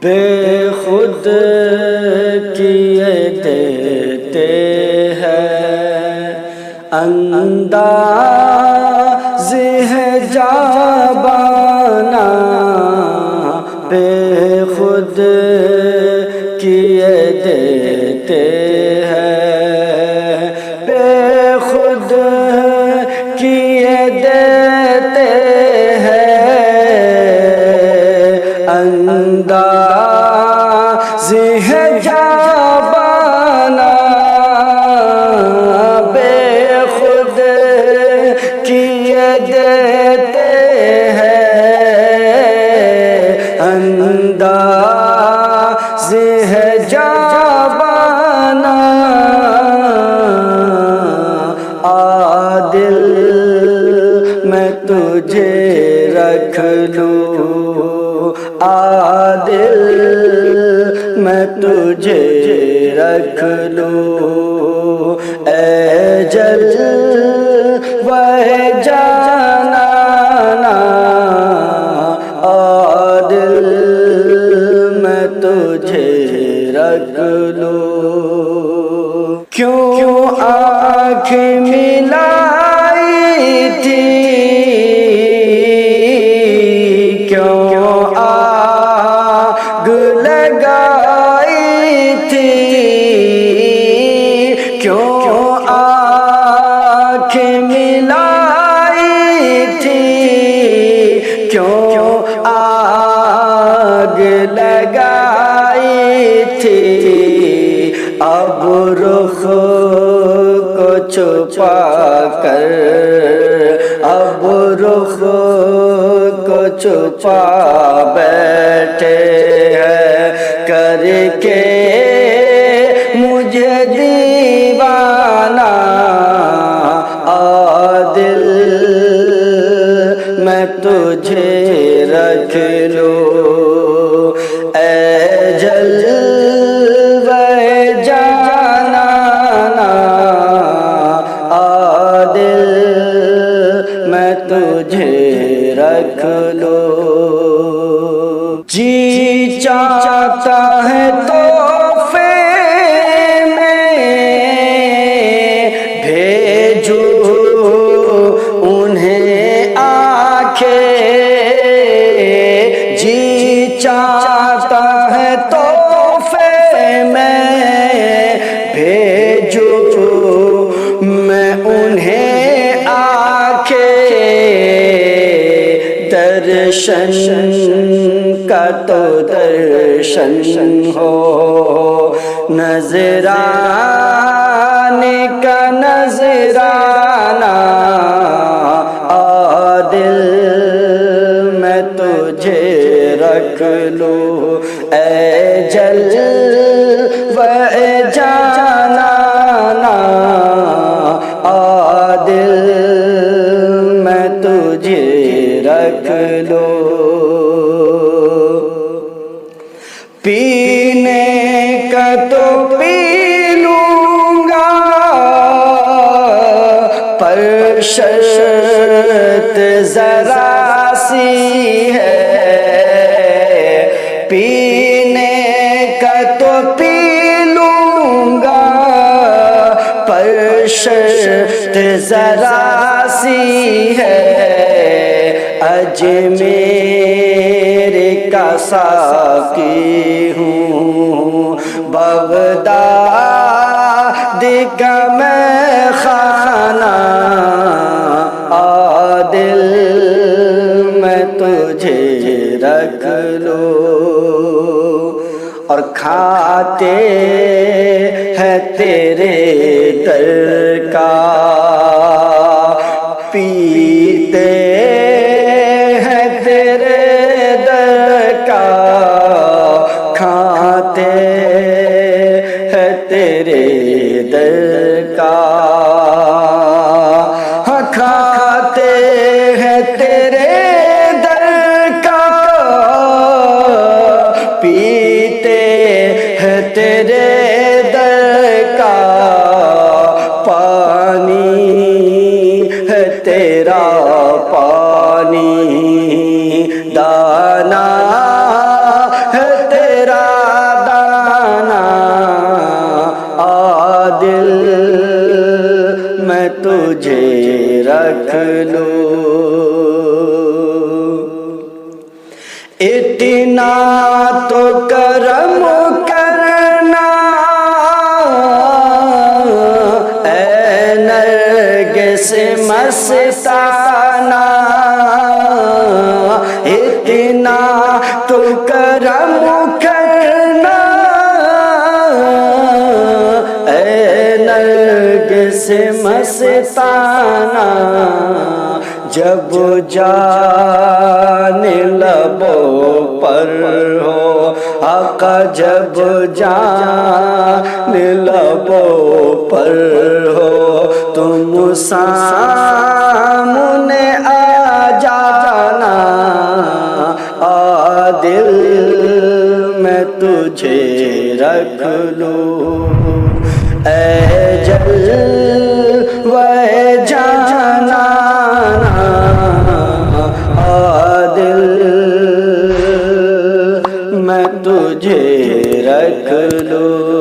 بے خود کیے دیتے ہیں انداز ہے جابانا، بے خود کیے دیتے ہیں، بے خود کیے دیتے ہیں انداز ہے جابانا، بے خود کیے دیتے ہیں انداز ہے جابانا، عادل میں تجھے رکھ لوں، عادل میں تجھے رکھ لوں، اے جلوہ جانانا، عادل میں تجھے رکھ لوں۔ کیوں آنکھ ملائی تھی، کیوں آگ لگائی تھی، کیوں آنکھ ملائی تھی، کیوں آگ لگائی تھی، اب رخ کو چھپا کر، اب رخ کو چھپا بیٹھے ہیں کر کے مجھے دیوانہ، عادل میں تجھے رکھ لوں، اے جلوہ جانانا، عادل میں تجھے رکھ لوں۔ جی چاہتا ہے تحفے میں بھیجوں انہیں آنکھیں، جی چاہتا ہے تحفے میں بھیجوں میں انہیں آنکھیں، درشن کا تو درشن ہو، نذرانے کا نذرانہ، عادل میں تجھے رکھ لوں، اے جلوہ جانانا، عادل میں تجھے رکھ لوں۔ پینے کا تو پی لوں گا پر شرط ذرا سی ہے، پینے کا تو پی لوں گا پر شرط ذرا سی ہے، اجمیر کا ساقی ہوں، بغداد کا میں خانہ، عادل میں تجھے رکھ لوں، اور کھاتے ہیں تیرے در کا، پیتے ہیں تیرے در کا، کھاتے ہیں تیرے در کا، کھاتے ہیں تیرے در کا، پیتے ہیں تیرے در کا، پانی ہے تیرا پانی، دانا ہے تیرا اتنا تو کرم کرنا اے نرگس مستانہ، اتنا تو کرم کرنا اے نرگس مستانہ، جب جان لبوں پر ہو آقا، جب جان لبوں پر ہو تم سامنے آ جانا، دل میں تجھے رکھ لوں اے جلوہ جانا، دل میں تجھے رکھ لوں۔